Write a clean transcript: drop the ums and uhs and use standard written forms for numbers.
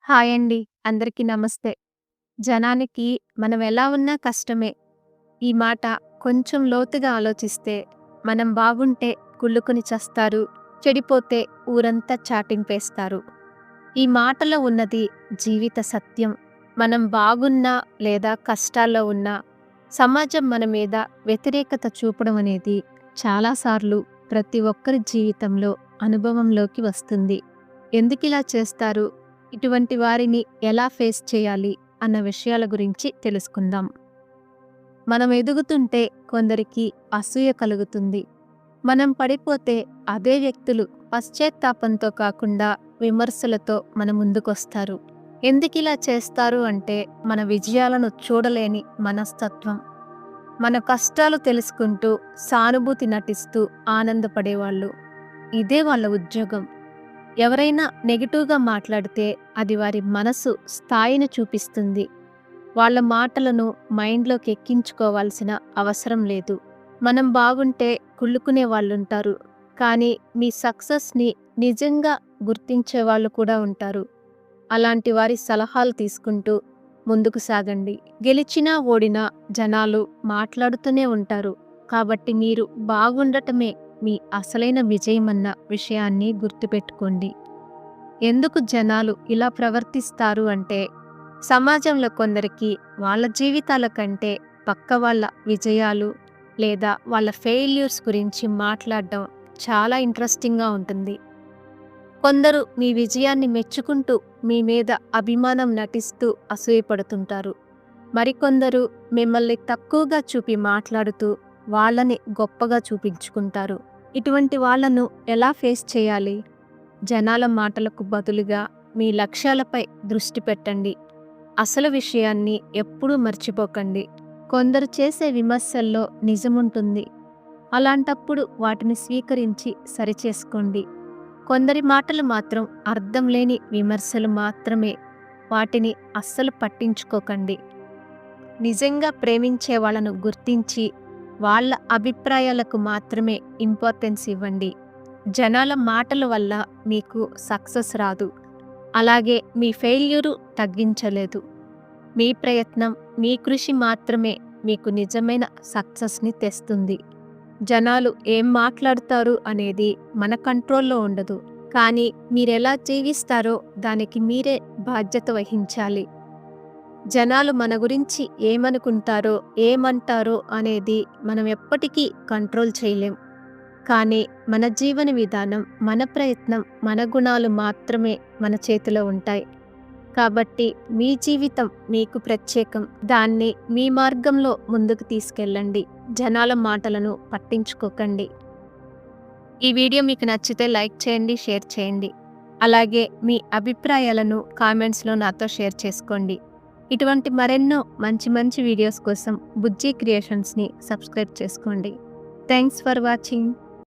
Hi అండి. అందరికీ నమస్తే. జనానికి మనం ఎలా ఉన్నా కష్టమే. ఈ మాట కొంచెం లోతుగా ఆలోచిస్తే మనం బాగుంటే కుళ్ళుకొని చస్తారు. చెడిపోతే ఊరంతా చాటింపేస్తారు. ఈ మాటలో ఉన్నది జీవిత సత్యం. మనం బాగున్నా లేదా కష్టాల్లో ఉన్నా సమాజం మన మీద వ్యతిరేకత చూపడం అనేది చాలాసార్లు ప్రతి ఒక్కరి జీవితంలో అనుభవంలోకి వస్తుంది. ఎందుకిలా చేస్తారు? ఇటువంటి వారిని ఎలా ఫేస్ చేయాలి? అన్న విషయాల గురించి తెలుసుకుందాం. మనం ఎదుగుతుంటే కొందరికి అసూయ కలుగుతుంది. మనం పడిపోతే అదే వ్యక్తులు పశ్చాత్తాపంతో కాకుండా విమర్శలతో మన ముందుకొస్తారు. ఎందుకిలా చేస్తారు అంటే మన విజయాలను చూడలేని మనస్తత్వం. మన కష్టాలు తెలుసుకుంటూ సానుభూతి నటిస్తూ ఆనందపడేవాళ్ళు. ఇదే వాళ్ళ ఉద్యోగం. ఎవరైనా నెగెటివ్‌గా మాట్లాడితే అది వారి మనసు స్థాయిని చూపిస్తుంది. వాళ్ళ మాటలను మైండ్‌లోకి ఎక్కించుకోవాల్సిన అవసరం లేదు. మనం బాగుంటే కుళ్ళుకునే వాళ్ళుంటారు. కానీ మీ సక్సెస్‌ని నిజంగా గుర్తించే వాళ్ళు కూడా ఉంటారు. అలాంటి వారి సలహాలు తీసుకుంటూ ముందుకు సాగండి. గెలిచినా ఓడినా జనాలు మాట్లాడుతూనే ఉంటారు. కాబట్టి మీరు బాగుండటమే మీ అసలైన విజయమన్న విషయాన్ని గుర్తుపెట్టుకోండి. ఎందుకు జనాలు ఇలా ప్రవర్తిస్తారు అంటే, సమాజంలో కొందరికి వాళ్ళ జీవితాల కంటే పక్క వాళ్ళ విజయాలు లేదా వాళ్ళ ఫెయిల్యూర్స్ గురించి మాట్లాడడం చాలా ఇంట్రెస్టింగ్‌గా ఉంటుంది. కొందరు మీ విజయాన్ని మెచ్చుకుంటూ మీ మీద అభిమానం నటిస్తూ అసూయపడుతుంటారు. మరికొందరు మిమ్మల్ని తక్కువగా చూపి మాట్లాడుతూ వాళ్ళని గొప్పగా చూపించుకుంటారు. ఇటువంటి వాళ్ళను ఎలా ఫేస్ చేయాలి? జనాల మాటలకు బదులుగా మీ లక్ష్యాలపై దృష్టి పెట్టండి. అసలు విషయాన్ని ఎప్పుడూ మర్చిపోకండి. కొందరు చేసే విమర్శల్లో నిజముంటుంది. అలాంటప్పుడు వాటిని స్వీకరించి సరిచేసుకోండి. కొందరి మాటలు మాత్రం అర్థం లేని విమర్శలు మాత్రమే. వాటిని అస్సలు పట్టించుకోకండి. నిజంగా ప్రేమించే వాళ్ళను గుర్తించి వాళ్ళ అభిప్రాయాలకు మాత్రమే ఇంపార్టెన్స్ ఇవ్వండి. జనాల మాటల వల్ల మీకు సక్సెస్ రాదు. అలాగే మీ ఫెయిల్యూరు తగ్గించలేదు. మీ ప్రయత్నం, మీ కృషి మాత్రమే మీకు నిజమైన సక్సెస్‌ని తెస్తుంది. జనాలు ఏం మాట్లాడతారు అనేది మన కంట్రోల్లో ఉండదు. కానీ మీరెలా జీవిస్తారో దానికి మీరే బాధ్యత వహించాలి. జనాలు మన గురించి ఏమనుకుంటారో, ఏమంటారో అనేది మనం ఎప్పటికీ కంట్రోల్ చేయలేం. కానీ మన జీవన విధానం, మన ప్రయత్నం, మన గుణాలు మాత్రమే మన చేతిలో ఉంటాయి. కాబట్టి మీ జీవితం మీకు ప్రత్యేకం. దాన్ని మీ మార్గంలో ముందుకు తీసుకెళ్ళండి. జనాల మాటలను పట్టించుకోకండి. ఈ వీడియో మీకు నచ్చితే లైక్ చేయండి, షేర్ చేయండి. అలాగే మీ అభిప్రాయాలను కామెంట్స్‌లో నాతో షేర్ చేసుకోండి. ఇటువంటి మరెన్నో మంచి మంచి వీడియోస్ కోసం బుజ్జి క్రియేషన్స్‌ని సబ్స్క్రైబ్ చేసుకోండి. Thanks for watching.